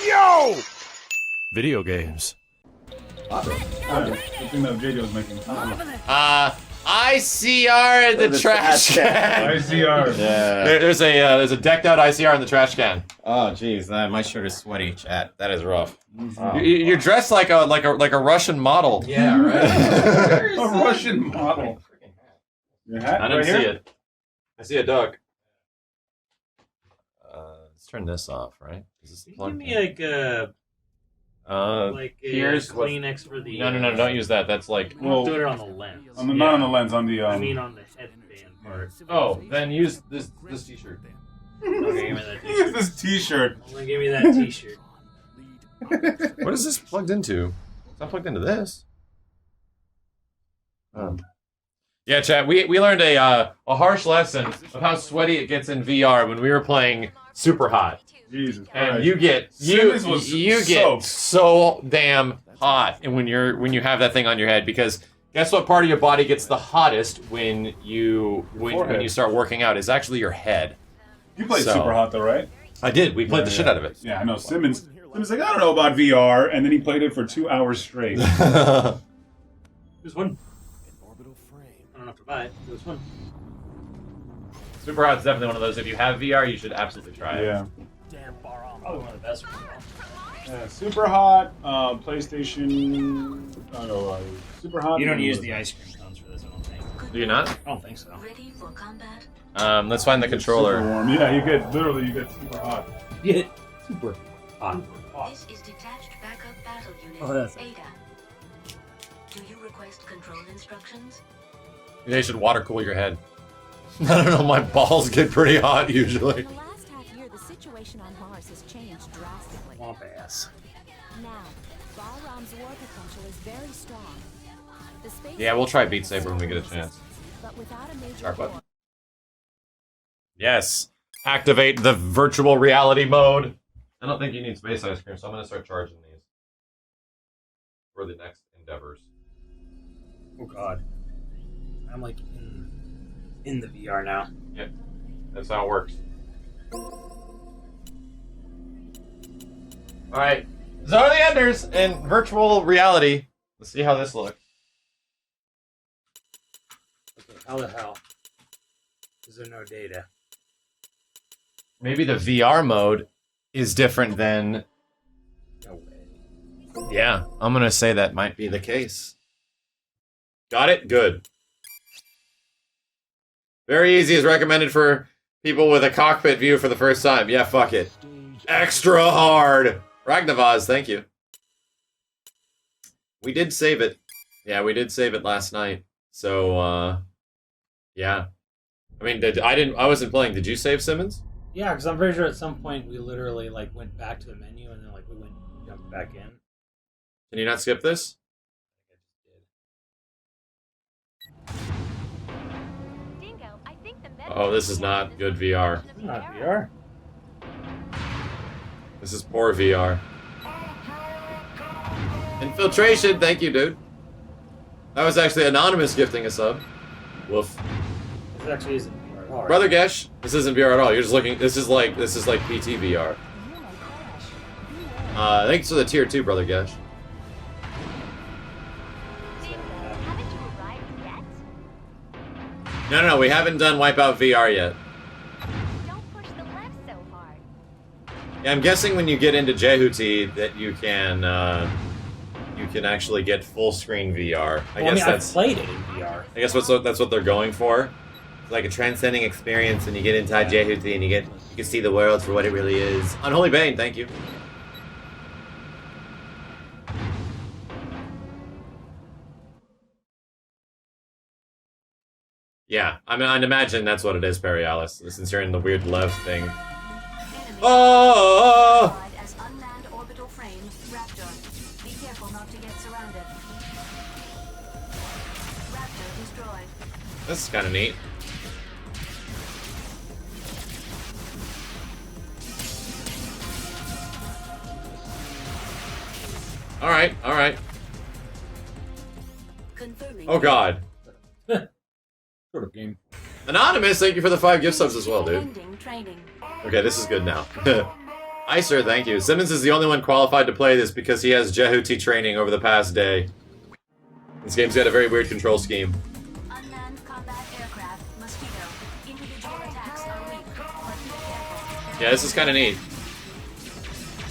Yo! Video games. The thing that JJ was making. ICR in the trash can. ICR. Yeah. There's a decked out ICR in the trash can. Oh jeez, my shirt is sweaty, chat. That is rough. Wow. You're dressed like a Russian model. Yeah, right. A Russian model. Your hat I didn't right see here? it. I see a duck. Let's turn this off, right? Is this Give plugged me in? like a here's Kleenex for the. No, don't use that. That's like. We'll do it on the lens. Not on the lens, on the. I mean on the headband part. Oh, then use this T-shirt. Okay, give me that Use t-shirt. this T-shirt. I'm gonna give me that t-shirt. What is this plugged into? It's not plugged into this. Yeah, chat. We learned a harsh lesson of how sweaty it gets in VR when we were playing Super Hot. Jesus Christ. And you get so damn hot, and when you have that thing on your head, because guess what part of your body gets the hottest when you start working out is actually your head. You played Super Hot though, right? I did. We played the shit out of it. Yeah, I know. Simmons like, I don't know about VR, and then he played it for 2 hours straight. There's one. I don't have to buy it. There's one. Super Hot's definitely one of those. If you have VR, you should absolutely try it. Yeah. Damn, probably one of the best ones. Yeah, Super Hot, PlayStation. Super Hot. You don't use the ice cream cones for this, I don't think. Do you not? I don't think so. Ready for combat? Let's find the controller. Super warm. Yeah, you get Super Hot. Yeah, super hot. This is detached backup battle unit. Oh, that's- Ada. Do you request control instructions? They should water cool your head. I don't know. My balls get pretty hot usually. In the last half year, the situation on Mars has changed drastically. Womp ass. Now, Balram's war potential is very strong. The space Yeah, we'll try Beat Saber when we get a chance. But without a major Start button. war, Yes. Activate the virtual reality mode. I don't think you need space ice cream, so I'm going to start charging these for the next endeavors. Oh god. I'm like in the VR now. Yep. That's how it works. Alright. Zone of the Enders in virtual reality. Let's see how this looks. Okay, how the hell is there no data? Maybe the VR mode is different than... No way. Yeah, I'm going to say that might be the case. Got it? Good. Very easy is recommended for people with a cockpit view for the first time. Yeah, fuck it. Extra hard! Ragnavaz, thank you. We did save it. Yeah, we did save it last night. So, yeah. I mean, I wasn't playing. Did you save, Simmons? Yeah, because I'm pretty sure at some point we literally like went back to the menu and then like we jumped back in. Can you not skip this? Dingo, I think the Oh, this is not good VR. It's not VR. This is poor VR. Infiltration, thank you, dude. That was actually Anonymous gifting a sub. Woof. This actually isn't VR at all. Right? Brother Gesh, this isn't VR at all. You're just looking. This is like PT VR. Thanks for the tier 2, Brother Gesh. haven't you arrived yet? No, we haven't done Wipeout VR yet. Don't push the left so hard. Yeah, I'm guessing when you get into Jehuti that you can actually get full screen VR. I guess I've that's. played it in VR. I guess that's what they're going for. It's like a transcending experience, and you get inside Jehuti, and you can see the world for what it really is. Unholy Bane, thank you. Yeah, I mean, I'd imagine that's what it is, Perry Alice, since you're in the weird love thing. Enemy Oh! identified as unmanned orbital frame Raptor. Be careful not to get surrounded. Raptor destroyed. This is kind of neat. Alright. Confirming. Oh god. Sort of game. Anonymous, thank you for the 5 gift subs as well, dude. Ending training. Okay, this is good now. Icer, thank you. Simmons is the only one qualified to play this because he has Jehuti training over the past day. This game's got a very weird control scheme. Unmanned combat aircraft, Mosquito. Individual attacks are weak, but be careful. Yeah, this is kind of neat.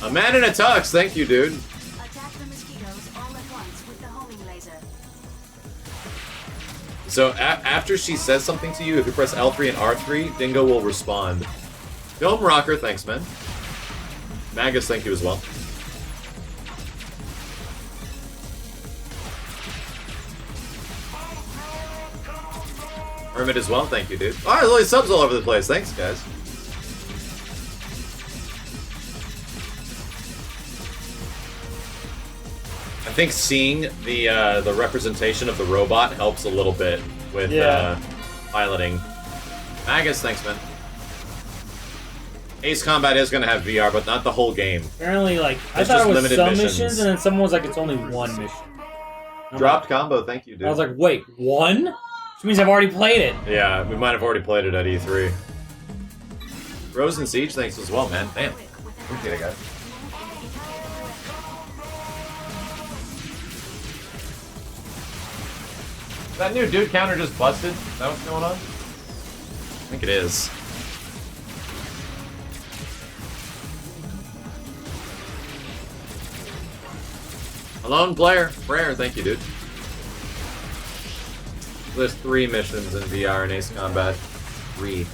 A man in a tux, thank you, dude. Attack the mosquitoes all at once with the homing laser. So after she says something to you, if you press L3 and R3, Dingo will respond. Dome Rocker, thanks, man. Magus, thank you as well. Hermit as well, thank you, dude. Alright, there's only subs all over the place. Thanks, guys. I think seeing the representation of the robot helps a little bit with piloting. Magus, thanks, man. Ace Combat is going to have VR, but not the whole game. Apparently, like, I It's thought just it was limited some missions. missions, and then someone was like, it's only one mission. I'm Dropped combo, thank you, like, dude. I was like, wait, one? Which means I've already played it. Yeah, we might have already played it at E3. Rose and Siege, thanks as well, man. Damn. Appreciate it, guys. That new dude counter just busted? Is that what's going on? I think it is. Alone player. Prayer, thank you, dude. There's 3 missions in VR in Ace Combat. 3.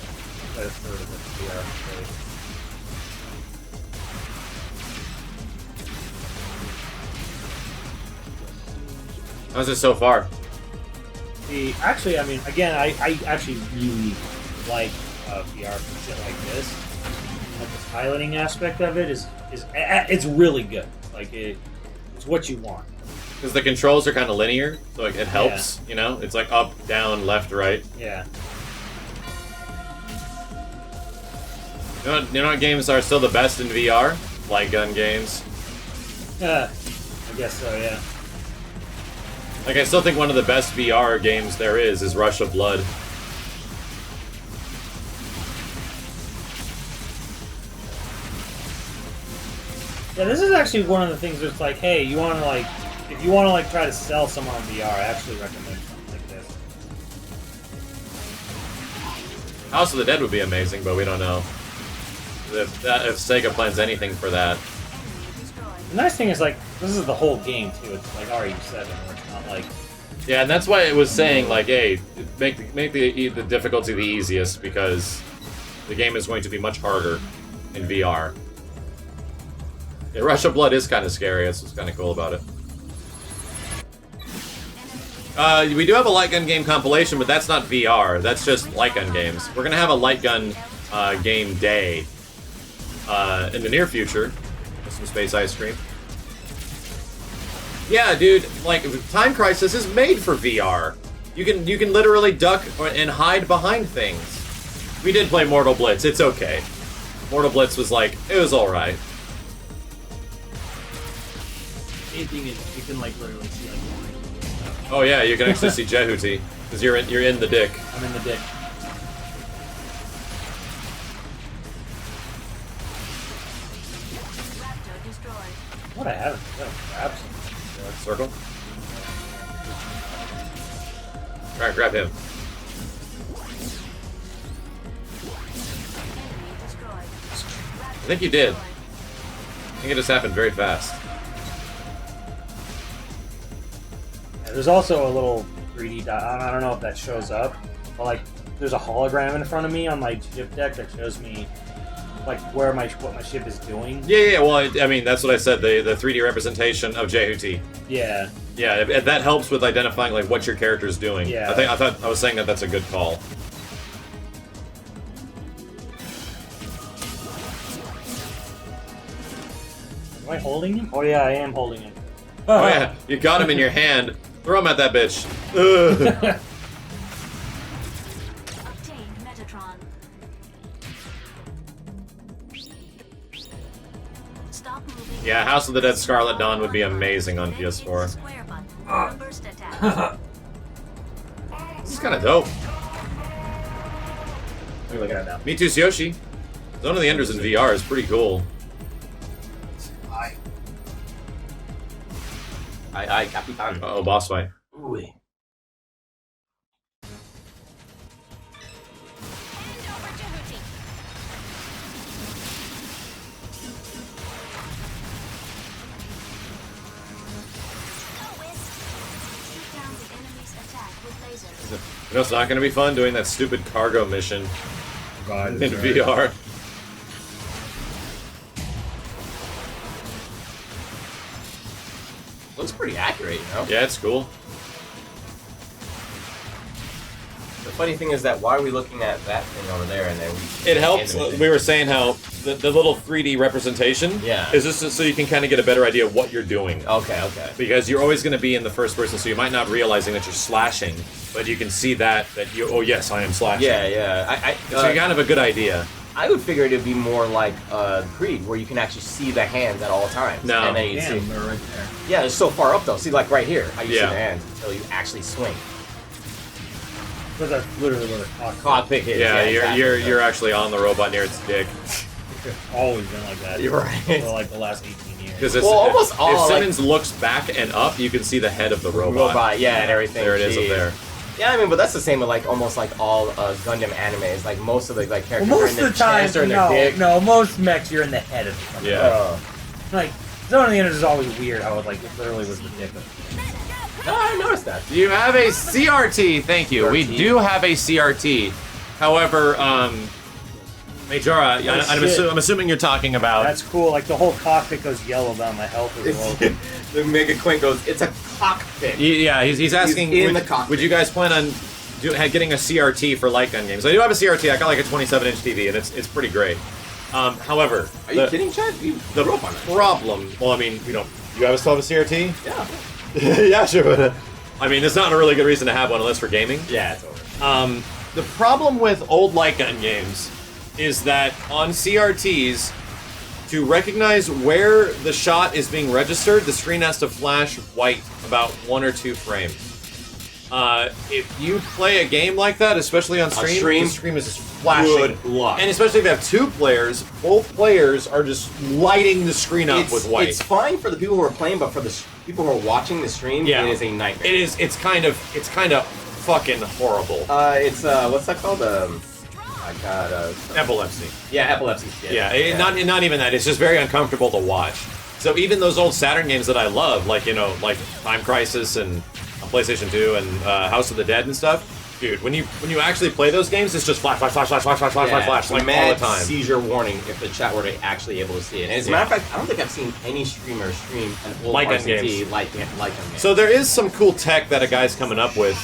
How's it so far? Actually, I mean, again, I actually really like VR for shit like this. Like the piloting aspect of it is it's really good. Like it's what you want. Because the controls are kind of linear, so it helps, you know? It's like up, down, left, right. Yeah. You know what games are still the best in VR? Light gun games. I guess so. Yeah. Like, I still think one of the best VR games there is Rush of Blood. Yeah, this is actually one of the things that's like, hey, you want to like, if you want to like try to sell someone on VR, I actually recommend something like this. House of the Dead would be amazing, but we don't know if Sega plans anything for that. The nice thing is like, this is the whole game too. It's like RE7, where it's not like. Yeah, and that's why it was saying, like, hey, make the difficulty the easiest, because the game is going to be much harder in VR. Yeah, Rush of Blood is kind of scary. That's what's kind of cool about it. We do have a light gun game compilation, but that's not VR. That's just light gun games. We're gonna have a light gun game day in the near future with some space ice cream. Yeah, dude. Like, Time Crisis is made for VR. You can literally duck and hide behind things. We did play Mortal Blitz. It's okay. Mortal Blitz was like, it was all right. Main thing is you can like literally see like. Oh yeah, you can actually see Jehuti because you're in the dick. I'm in the dick. Raptor destroyed. What I haven't grab something. Circle. Alright, grab him. Enemy destroyed. I think you did. I think it just happened very fast. Yeah, there's also a little 3D dot. I don't know if that shows up, but like there's a hologram in front of me on my ship deck that shows me like what my ship is doing. Yeah, well, I mean, that's what I said, the 3D representation of Jehuti. Yeah. Yeah, that helps with identifying, like, what your character's doing. Yeah. I was saying that that's a good call. Am I holding him? Oh yeah, I am holding him. Oh yeah, you got him in your hand. Throw him at that bitch. Ugh. Obtained Metatron. Stop moving. Yeah, House of the Dead Scarlet Dawn would be amazing on PS4. Square button for a burst attack. This is kind of dope. Look at it now. Me Too's Yoshi. Zone of the Enders in VR is pretty cool. Ay, Capitan. Oh, boss fight. Uy. Shoot down the enemy's attack with lasers. You know, it's not going to be fun doing that stupid cargo mission God, in VR. Looks pretty accurate, you know? Yeah, it's cool. The funny thing is that why are we looking at that thing over there and then we... It helps. We were saying how the little 3D representation is just so you can kind of get a better idea of what you're doing. Okay, okay. Because you're always going to be in the first person, so you might not realizing that you're slashing, but you can see that you. Oh yes, I am slashing. Yeah, yeah. So you kind of have a good idea. I would figure it'd be more like Creed, where you can actually see the hands at all times. No. And then you Damn, see. they're right there. Yeah, it's so far up though. See, like right here, how you see Yeah. the hands until you actually swing. But that's literally what a Cockpit is. Yeah, exactly. you're actually on the robot near its dick. It's always been like that. You're right. For like the last 18 years. Because Well, almost if all, like- Simmons looks back and up, you can see the head of the robot. Yeah, and everything. There it is up Jeez. there. Yeah, I mean, but that's the same with like almost like all Gundam animes. Like most of the like characters Well, are most in of their the time, chest or in their dick. no, most mechs you're in the head of the company. Yeah. Like, Zone of the Enders is always weird how it like it literally was the dick of No, I noticed that. Do you have a CRT? Thank you. We CRT. do have a CRT. However, Majora, I'm assuming you're talking about. That's cool. Like the whole cockpit goes yellow down my health as well. The Mega Quint goes, it's a cockpit. Yeah, he's asking. He's in would, the cockpit. would you guys plan on getting a CRT for light gun games? I do have a CRT. I got like a 27-inch TV, and it's pretty great. However, Are you kidding, Chad? You The grew up on that. problem. Well, I mean, you guys still have a CRT? Yeah. Yeah, sure, but I mean, it's not a really good reason to have one unless for gaming. Yeah, it's over. The problem with old light gun games is that on CRTs, to recognize where the shot is being registered, the screen has to flash white about 1 or 2 frames. If you play a game like that, especially on stream, the stream is just flashing. Good luck. And especially if you have 2 players, both players are just lighting the screen up with white. It's fine for the people who are playing, but for the people who are watching the stream, Yeah. it is a nightmare. It is. It's kind of fucking horrible. It's what's that called? My God. Epilepsy. Yeah, epilepsy. Yeah, not even that. It's just very uncomfortable to watch. So even those old Saturn games that I love, like like Time Crisis and PlayStation 2 and House of the Dead and stuff, dude, when you actually play those games, it's just flash, like all the time. Seizure warning if the chat were actually able to see it. And as a matter of fact, I don't think I've seen any streamer stream an old Light gun RCT games. like gun game. So there is some cool tech that a guy's coming up with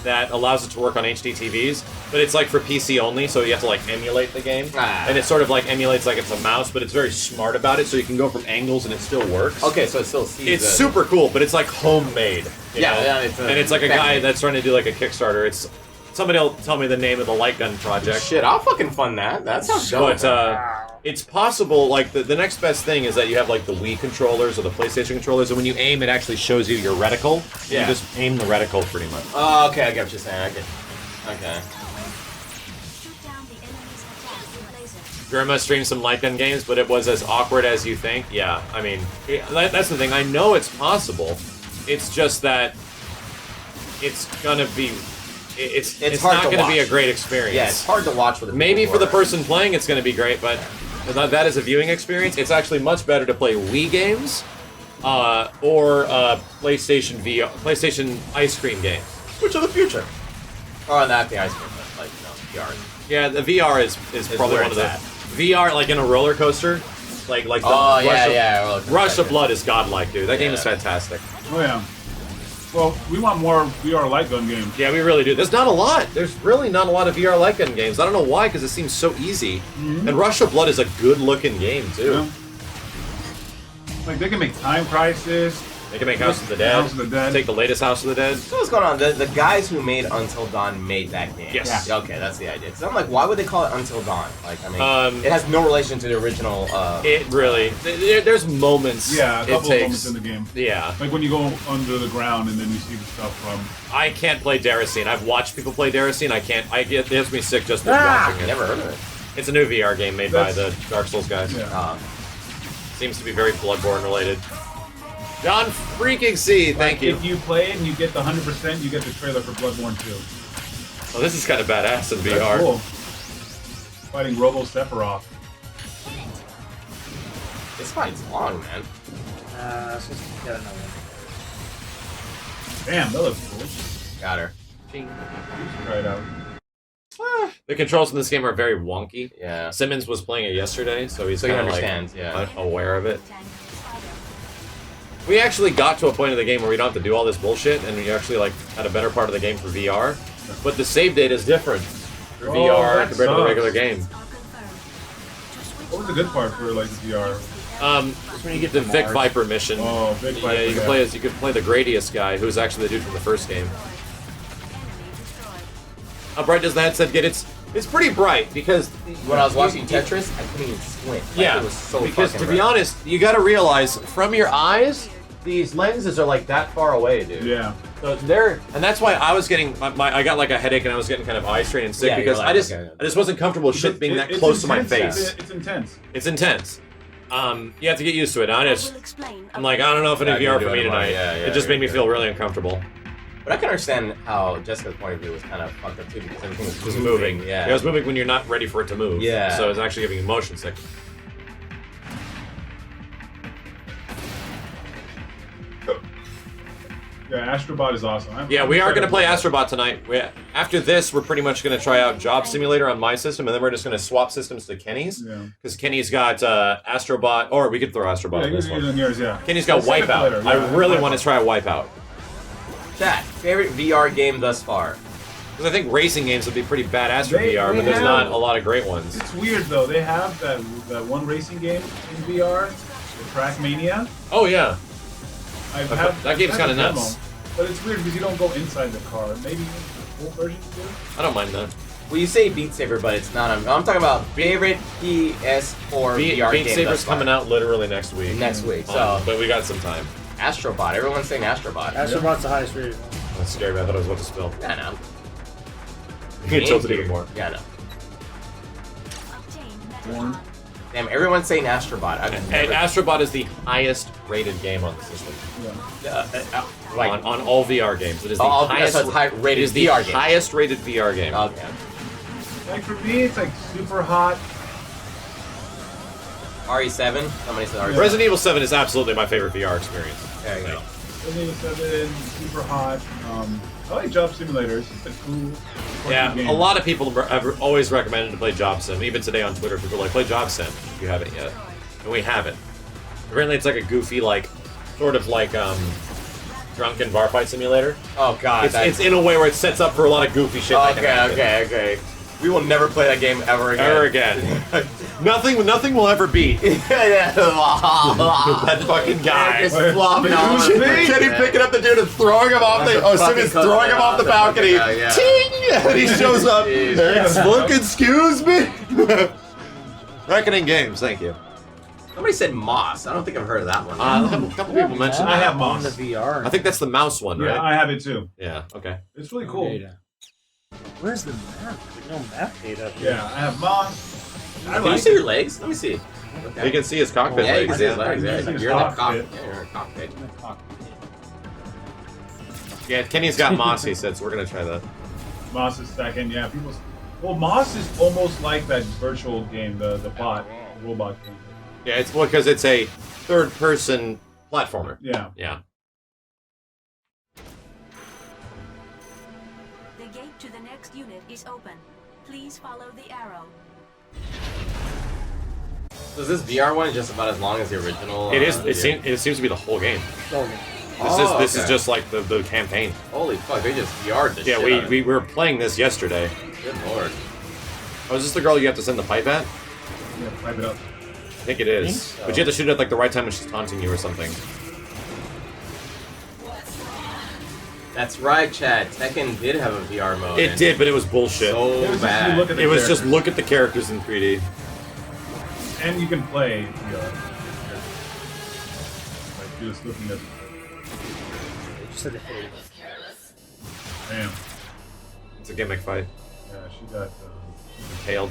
that allows it to work on HD TVs, but it's like for PC only, so you have to like emulate the game. And it sort of like emulates like it's a mouse, but it's very smart about it, so you can go from angles and it still works. Okay, so it still sees. It's super cool, but it's like homemade. you know? Yeah, it's like a guy that's trying to do like a Kickstarter. It's somebody will tell me the name of the light gun project. Shit, I'll fucking fund that. That sounds dope. But it's possible, like, the next best thing is that you have, like, the Wii controllers or the PlayStation controllers, and when you aim, it actually shows you your reticle. Yeah. You just aim the reticle, pretty much. Oh, okay, I get what you're saying. Okay. Shoot down the enemy's attack with lasers. Germa streamed some light gun games, but it was as awkward as you think. Yeah, I mean, that's the thing. I know it's possible. It's just that it's gonna be... It's hard not to going to be watch. a great experience. Yeah, it's hard to watch with. Maybe for the person playing, it's going to be great, but that is a viewing experience. It's actually much better to play Wii games or PlayStation VR, PlayStation ice cream games, which are the future. Oh, not the ice cream, but like VR. Yeah, the VR is probably where one of it's the VR, like in a roller coaster, like the Rush of Blood is godlike, dude. That game is fantastic. Oh yeah. Well, we want more VR light gun games. Yeah, we really do. There's not a lot. There's really not a lot of VR light gun games. I don't know why, because it seems so easy. And Rush of Blood is a good-looking game, too. Yeah. Like, they can make Time Crisis. They can make House of the Dead. House of the Dead. Take the latest House of the Dead. So what's going on? The guys who made Until Dawn made that game. Yes. Yeah. Okay, that's the idea. Because I'm like, why would they call it Until Dawn? Like, I mean, it has no relation to the original. It really. There's moments. Yeah, a couple it of takes, moments in the game. Yeah. Like when you go under the ground and then you see the stuff from... I can't play Daracene. I've watched people play Daracene. I can't. It gets me sick just watching it. Never heard of it. It's a new VR game made by the Dark Souls guys. Yeah. Seems to be very Bloodborne related. John freaking C, thank you. If you play it and you get the 100%, you get the trailer for Bloodborne 2. Oh, this is kind of badass in VR. That's cool. Fighting Robo Sephiroth. This fight's long, man. It's just got another one. Damn, that looks cool. Got her. You should try it out. The controls in this game are very wonky. Yeah. Simmons was playing it yesterday, so he's So he kind of understands, yeah. aware of it. We actually got to a point of the game where we don't have to do all this bullshit, and we actually like had a better part of the game for VR. But the save data is different for VR that compared to the sucks. regular game. What was the good part for like the VR? When you get The to Vic Mars. Viper mission. Oh, Vic Viper, Yeah, you can yeah. play as you could play the Gradius guy, who's actually the dude from the first game. How bright does the headset get? It's pretty bright because When I was watching Tetris, I couldn't even squint. Like, yeah, it was so because to fucking be bright. honest, you got to realize from your eyes, these lenses are like that far away, dude. Yeah. So they're, and that's why I was getting I got like a headache and I was getting kind of eye strain and sick Yeah, you're because like, I just okay. I just wasn't comfortable with shit being that It's close to my intense. face. It's intense. It's intense. You have to get used to it. I'm like, I don't know if any Yeah, VR you for do me it tomorrow. tonight. Yeah, yeah, it just made me yeah. feel really uncomfortable. But I can understand how Jessica's point of view was kind of fucked up too because everything was Just moving. Yeah. It was moving when you're not ready for it to move. Yeah. So it's actually giving you motion sick. Yeah, Astrobot is awesome. Yeah, we are going to play Astrobot tonight. After this, we're pretty much going to try out Job Simulator on my system, and then we're just going to swap systems to Kenny's. Yeah. Because Kenny's got Astrobot, or we could throw Astrobot Yeah, on this one. yours, yeah. Kenny's got Save it for Wipeout. later, I yeah, really Wipeout. want to try Wipeout. Chat, favorite VR game thus far? Because I think racing games would be pretty badass for They- VR, they but there's have- not a lot of great ones. It's weird though. They have that one racing game in VR, the Trackmania. Oh, yeah. That game's kinda nuts. But it's weird because you don't go inside the car. Maybe the full version you do. I don't mind that. Well, you say Beat Saber, but it's not. I'm talking about favorite PS4 VR Beat game Saber's thus far. coming out literally next week. Next week. So But we got some time. Astrobot. Everyone's saying Astrobot. Astrobot's the highest rated one. That's scary, man. I thought I was about to spill. Yeah, no. You can tilt it even more. Yeah, no. Born. Damn, everyone's saying Astrobot. I've And never, Astrobot is the highest rated game on the system. Yeah. like, on all VR games. It is the Oh, highest, so it's high-rated it is the VR game. highest rated VR game. okay. Like for me, it's like super hot. RE7. Somebody said RE7. Resident Evil 7 is absolutely my favorite VR experience. There you go. Resident Evil 7, super hot. I like Job Simulator. It's just a cool. Yeah, game. a lot of people have always recommended to play Job Sim. Even today on Twitter, people are like, play Job Sim if you haven't yet. And we haven't. Apparently it's like a goofy, like, sort of like, drunken bar fight simulator. Oh god. It's in a way where it sets up for a lot of goofy shit that can happen. Okay. We will never play that game ever again. Ever again. nothing will ever beat that fucking guy. Just flopping all Who's over the me? place, Kenny man. picking up the dude and throwing him off the. Oh, Fucking Simmons throwing him off the balcony. Yeah. Ting! And he shows up. Jeez. Look, excuse me. Reckoning Games, thank you. Somebody said Moss. I don't think I've heard of that one. A couple people mentioned I that. have on Moss. the VR. I think that's the mouse one, Yeah, right? I have it too. Yeah. Okay. It's really cool. Data. Where's the map? There's no map data. Yeah, I have Moss. I Can you like see it. your legs? Let me see. Okay. You can see his cockpit Yeah, you can legs. see his Yeah. legs. You Yeah. can see his You're in the cockpit. cockpit. Yeah, you're in a cockpit. Yeah, Kenny's got moss. He said, so we're gonna try that. Moss is second. Yeah, people. Well, Moss is almost like that virtual game, the bot, robot game. Yeah, it's because it's a third-person platformer. Yeah. Yeah. The gate to the next unit is open. Please follow the arrow. So is this VR one just about as long as the original? It is. yeah. It seems to be the whole game. Slogan. This is okay. just like the campaign. Holy fuck! They just VR'd this. Yeah, shit out of we it. were playing this yesterday. Good lord. Oh, is this the girl you have to send the pipe at? Yeah, pipe it up. I think it is. think so. But you have to shoot it at like the right time when she's taunting you or something. That's right, Chad. Tekken did have a VR mode. It and did, but it was bullshit. So It was just bad. you look at the It was just characters. look at the characters in 3D. And you can play VR. Like just looking at. They just said the fade. Damn. It's a gimmick fight. Yeah, she got. Impaled.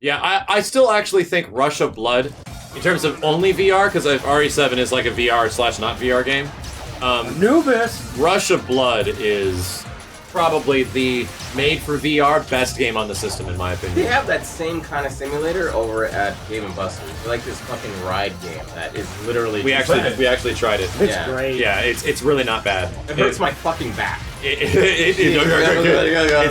Yeah, I still actually think Rush of Blood In terms of only VR, because RE7 is like a VR / not VR game. Anubis. Rush of Blood is probably the made for VR best game on the system, in my They opinion. have that same kind of simulator over at Dave & Buster's. They like this fucking ride game that is literally. We actually tried it. It's Yeah. great. Yeah, it's really not bad. It hurts my fucking back. It's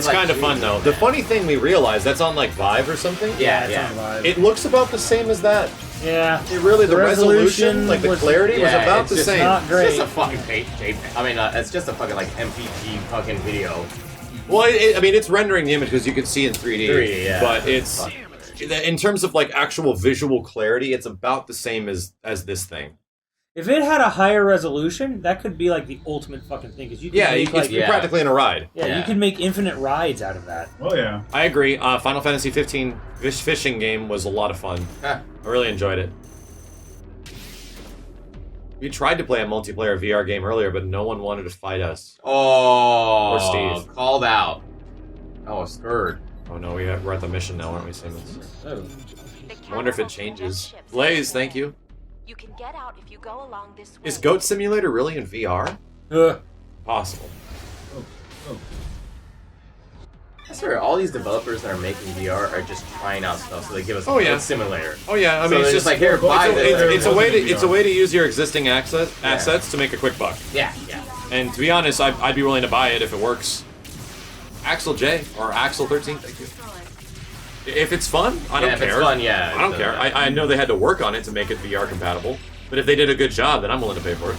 kind of fun though. The funny thing we realized that's on like Vive or something. Yeah, it's on yeah. Vive. It looks about the same as that. Yeah. It really the resolution resolution, like the was- clarity was Yeah, about it's the just same. not great. It's just a fucking JPEG. I mean, it's just a fucking like MPG fucking video. Well, I mean, it's rendering the image because you can see in 3D. 3D, yeah. But it's in terms of like actual visual clarity, it's about the same as this thing. If it had a higher resolution, that could be like the ultimate fucking thing. Because you could Yeah, make, like, you're practically in a ride. you could make infinite rides out of that. Oh yeah. I agree. Final Fantasy 15 fishing game was a lot of fun. Huh. I really enjoyed it. We tried to play a multiplayer VR game earlier, but no one wanted to fight us. Oh, Or Steve. Called out. Oh, scared. Oh no, we're at the mission now, aren't we, Simmons? Oh. I wonder if it changes. Blaze, thank you. You can get out if you go along this way. Is Goat Simulator really in VR? Possible. I swear, all these developers that are making VR are just trying out stuff, so they give us a Oh, yeah. good simulator. Oh yeah, I So mean they're it's just like, here, buy this. it's a way to use your existing assets to make a quick buck. Yeah, yeah. And to be honest, I'd be willing to buy it if it works. Axel J or Axel 13, thank you. If it's fun, I don't if care. it's fun, yeah. I don't care. I know they had to work on it to make it VR compatible, but if they did a good job, then I'm willing to pay for it.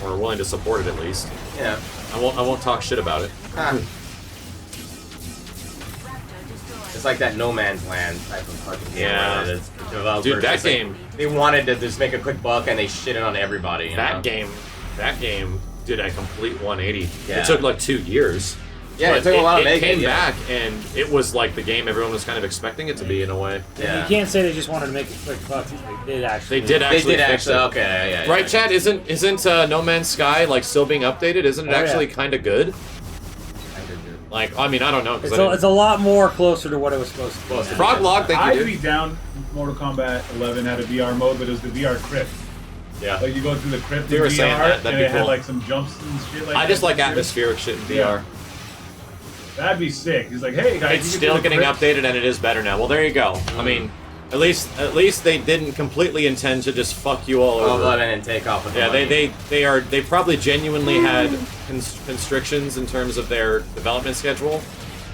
Or willing to support it at least. Yeah. I won't talk shit about it. Huh. It's like that No Man's Land type of fucking game. Yeah. where it's the developers Dude, that just, like, game. they wanted to just make a quick buck and they shit it on everybody. You know? That game did a complete 180. Yeah. It took like 2 years. Yeah, but it took a while to make it. It came yeah. back, and it was like the game everyone was kind of expecting it to be in a way. Yeah. You can't say they just wanted to make a quick buck. They did actually. They did actually fix it. Okay, yeah. Right, Chad? Isn't No Man's Sky like still being updated? Isn't it Oh, actually yeah. kind of good? Like, I mean, I don't know. It's a lot more closer to what it was supposed to be. Frog Log, thank you, I'd dude. be down. Mortal Kombat 11 had a VR mode, but it was the VR crypt. Yeah. Like you go through the crypt They in were VR, saying that. That'd and be it had cool. like some jumps and shit like I that. just like atmospheric shit in VR. Yeah. That'd be sick. He's like, hey guys, It's you can still do the getting crypt. updated, and it is better now. Well, there you go. I mean, at least they didn't completely intend to just fuck you all over. Well, and take off with the Yeah, money. they probably genuinely had constrictions in terms of their development schedule,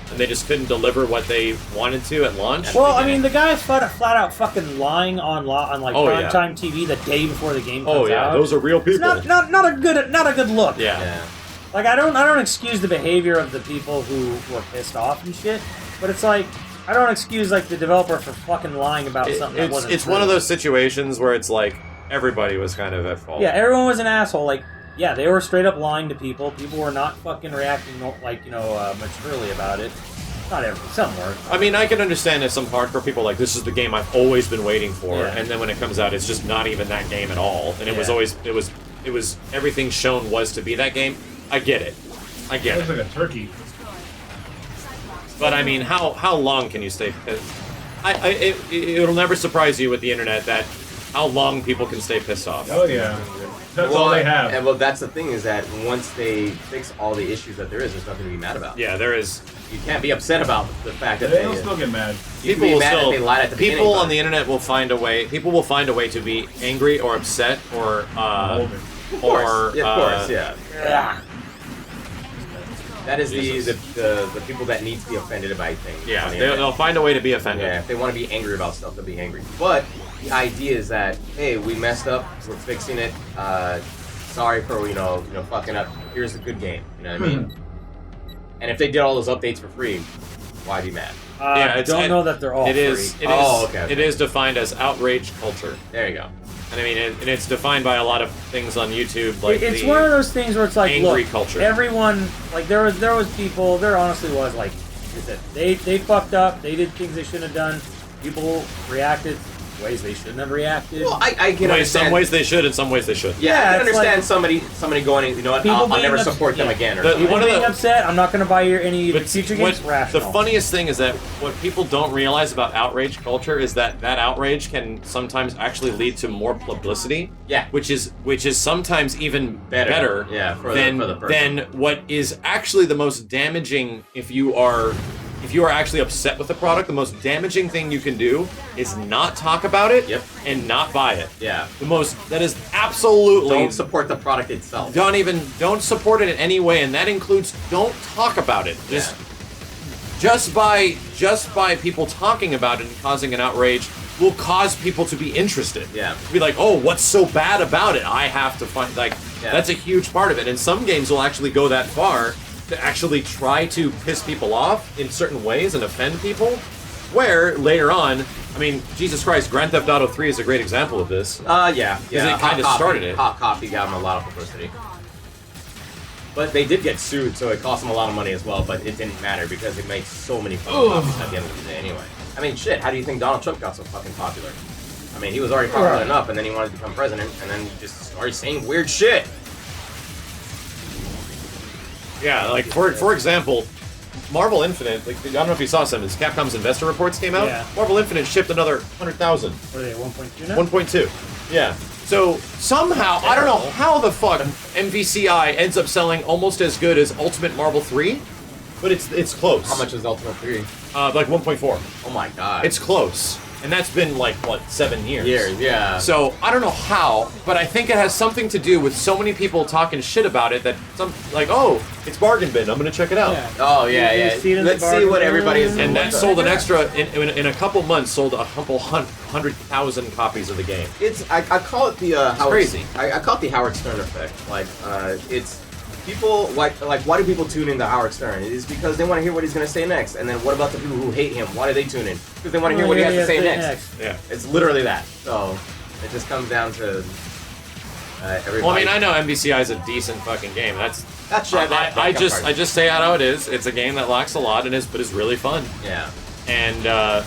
and they just couldn't deliver what they wanted to at launch. Well, I mean, the guy's flat out fucking lying on like Oh, yeah. primetime TV the day before the game comes Oh yeah, out. those are real people. It's not a good look. Yeah. Yeah. Like I don't excuse the behavior of the people who were pissed off and shit, but it's like I don't excuse like the developer for fucking lying about something that wasn't It's true. one of those situations where it's like everybody was kind of at fault. Yeah, everyone was an asshole. Like, yeah, they were straight up lying to people. People were not fucking reacting like maturely about it. Not every, some were. I mean, I can understand if some hardcore people are like, this is the game I've always been waiting for, Yeah. and then when it comes out, it's just not even that game at all, and it was Yeah. always it was everything shown was to be that game. I get it, I It get looks it. like a turkey. But I mean, how long can you stay pissed? It'll never surprise you with the internet that how long people can stay pissed off. Oh yeah. That's all they have. And well, that's the thing is that once they fix all the issues that there is, there's nothing to be mad about. Yeah, there is. You can't be upset about the fact that They'll still get mad. You can be mad if they lied at the beginning, people but- on the internet will find a way. People will find a way to be angry or upset or Golden. Of course, yeah. Yeah. That is Jesus. the people that need to be offended by things. Yeah, on the they'll internet. find a way to be offended. Yeah, if they want to be angry about stuff, they'll be angry. But the idea is that, hey, we messed up, we're fixing it. Sorry for fucking up. Here's a good game. You know what I mean? And if they did all those updates for free, why be mad? Yeah, I don't know that they're all It free. is. It is. Oh, okay. It is defined as outrage culture, There you go. and I mean, and it's defined by a lot of things on YouTube, like It's the one of those things where it's like, angry look, culture. everyone, like there was people, there honestly was like, they fucked up, they did things they shouldn't have done. People reacted ways they shouldn't have reacted. Well, I can In understand. some ways they should, in some ways they should. Yeah, I Yeah, can it's understand like- somebody going, you know what, People I'll being never ups- support them yeah. again. Or The- something. one of being the- upset. I'm not going to buy any of the But future games. the Rational. funniest thing is that what people don't realize about outrage culture is that outrage can sometimes actually lead to more publicity. Yeah. Which is sometimes even better, Yeah, for than the person. than what is actually the most damaging if you are actually upset with the product. The most damaging thing you can do is not talk about it Yep. and not buy it. Yeah. That is absolutely Don't support the product itself. don't support it in any way, and that includes don't talk about it. Just by people talking about it and causing an outrage will cause people to be interested. Yeah. Be like, oh, what's so bad about it? I have to find Yeah. that's a huge part of it. And some games will actually go that far to actually try to piss people off in certain ways and offend people. Where later on, I mean, Jesus Christ, Grand Theft Auto 3 is a great example of this. Yeah. it kinda started it. Hot Copy got them a lot of publicity. But they did get sued, so it cost them a lot of money as well, but it didn't matter because it made so many fucking copies at the end of the day anyway. I mean, shit, how do you think Donald Trump got so fucking popular? I mean, he was already popular enough, and then he wanted to become president, and then he just started saying weird shit. Yeah, like for example, Marvel Infinite. Like, I don't know if you saw some. As Capcom's investor reports came out, Yeah. Marvel Infinite shipped another 100,000, What are they, 1.2 now? 1.2. Yeah. So somehow, I don't know how the fuck MVCI ends up selling almost as good as Ultimate Marvel 3, but it's close. How much is Ultimate 3? Like 1.4. Oh my god. It's close, and that's been like what 7 years. yeah. So I don't know how, but I think it has something to do with so many people talking shit about it that oh, it's bargain bin. I'm gonna check it out. Yeah. Oh yeah, You yeah. see it in the Let's see bargain what bin. everybody is doing. And that with sold it. an extra in a couple months. Sold a couple 100,000 copies of the game. It's I call it the Howard. crazy. I call it the Howard Stern effect. Like it's people like why do people tune into Howard Stern? It is because they want to hear what he's gonna say next. And then what about the people who hate him? Why do they tune in? Because they want to hear what he has to say next. Yeah. It's literally that. So it just comes down to everybody. Well, I mean, I know MVCI is a decent fucking game. That's I just say how it is. It's a game that lacks a lot and is really fun. Yeah. And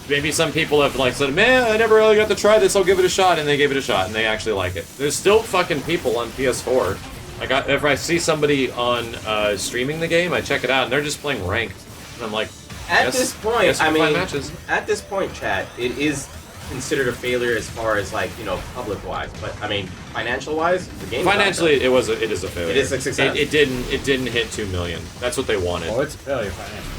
maybe some people have like said, man, I never really got to try this. I'll give it a shot, and they gave it a shot, and they actually like it. There's still fucking people on PS4. Like, if I see somebody on streaming the game, I check it out, and they're just playing ranked, and I'm like, At yes, this point, yes, I we'll find mean, matches. at this point, chat, it is considered a failure as far as like public-wise. But I mean, financial-wise, the game. Financially, it is a failure. It is a success. It didn't hit 2 million. That's what they wanted. Oh, it's a failure financially.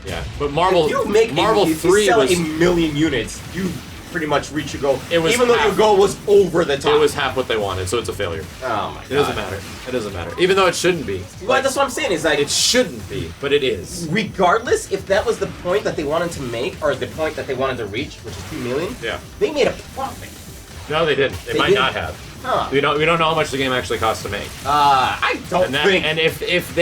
Yeah, but Marvel if you 3 sell was a million units, you pretty much reach your goal. It was even though your half. goal was over the top. it was half what they wanted, so it's a failure. Oh my god. It doesn't matter. It doesesn't matter. Even though it shouldn't be. Well, that's what I'm saying. Is like It shouldn't be, but it is. regardless if that was the point that they wanted to make or the point that they wanted to reach, which is 2 million. Yeah. They made a profit. No, they didn't. They might didn't? not have. Huh. We don't know how much the game actually costs to make. I don't And, think. and if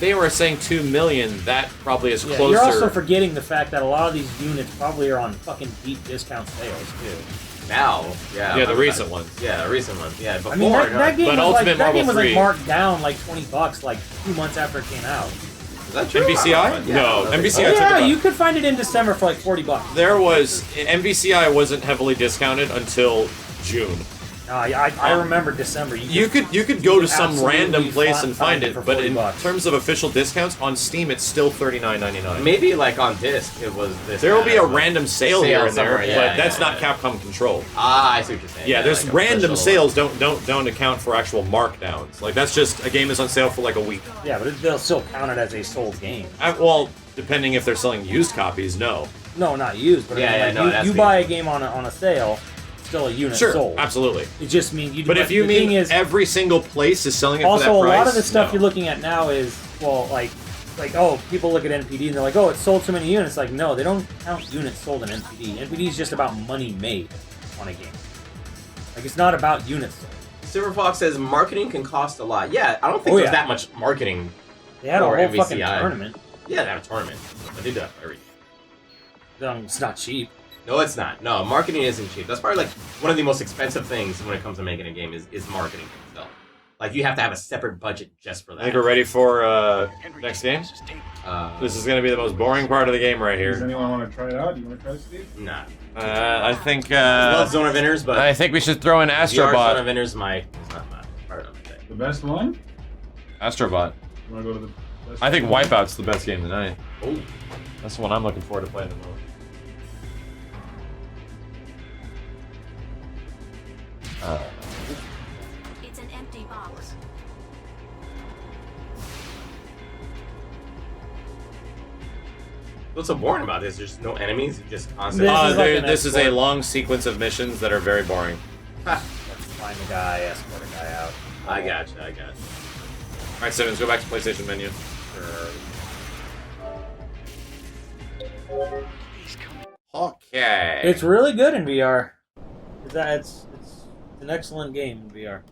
they were saying 2 million, that probably is Yeah, closer. you're also forgetting the fact that a lot of these units probably are on fucking deep discount sales too. Now, yeah. Yeah, the recent ones. Yeah, the recent ones. Yeah, before. I mean, that game But was Ultimate like, that Marvel game was 3 like marked down like $20 like 2 months after it came out. Is that true? MVCI? Yeah, No, that's MVCI like- took Yeah, about- you could find it in December for like $40. There was MVCI wasn't heavily discounted until June. I remember December. You could go to some absolutely random place and find find it it, for but in $40. terms of official discounts on Steam, it's still $39.99. Maybe like on disc it was this. There will be a but- random sale here and there, somewhere, yeah, but that's yeah, not yeah. Capcom controlled. Ah, I see what you're saying. Yeah, there's like a random official- sales don't account for actual markdowns. Like that's just a game is on sale for like a week. Yeah, but they'll still count it as a sold game. Well, depending if they're selling used copies, no. No, not used, but Yeah, I mean, yeah, like, no, that's you the- buy a game on a sale, still a unit Sure, sold. absolutely. It just means you. But if you the mean thing is, every single place is selling it also for that a price, lot of the stuff no. you're looking at now is like oh, people look at NPD and they're like, oh, it sold so many units. Like, no, they don't count units sold in NPD. NPD is just about money made on a game. Like, it's not about units sold. Silver Fox says marketing can cost a lot. Yeah, I don't think Oh, there's yeah. that much marketing. They had a for whole MVCI. fucking tournament. Yeah, they have a tournament. But they do that for everything. It's not cheap. No, it's not. No, marketing isn't cheap. That's probably like one of the most expensive things when it comes to making a game is marketing for itself. Like you have to have a separate budget just for I that. think we're ready for next game. This is going to be the most boring part of the game right Does here. anyone want to try it out? Do you want to try it, Steve? Nah. I think I love Zone of Inners, but I think we should throw in VR Zone Astrobot. of Inners is not my part of it. The best one? Astrobot. You want to go to the best I think one? Wipeout's the best game tonight. Oh, That's the one I'm looking forward to playing the most. It's an empty box. what's so boring about this? There's no enemies. You just constantly. This is like an This is a escort. long sequence of missions that are very boring. Find a guy, escort a guy out. I gotcha. All right, Simmons, go back to PlayStation menu. Okay. It's really good in VR. It's an excellent game in VR.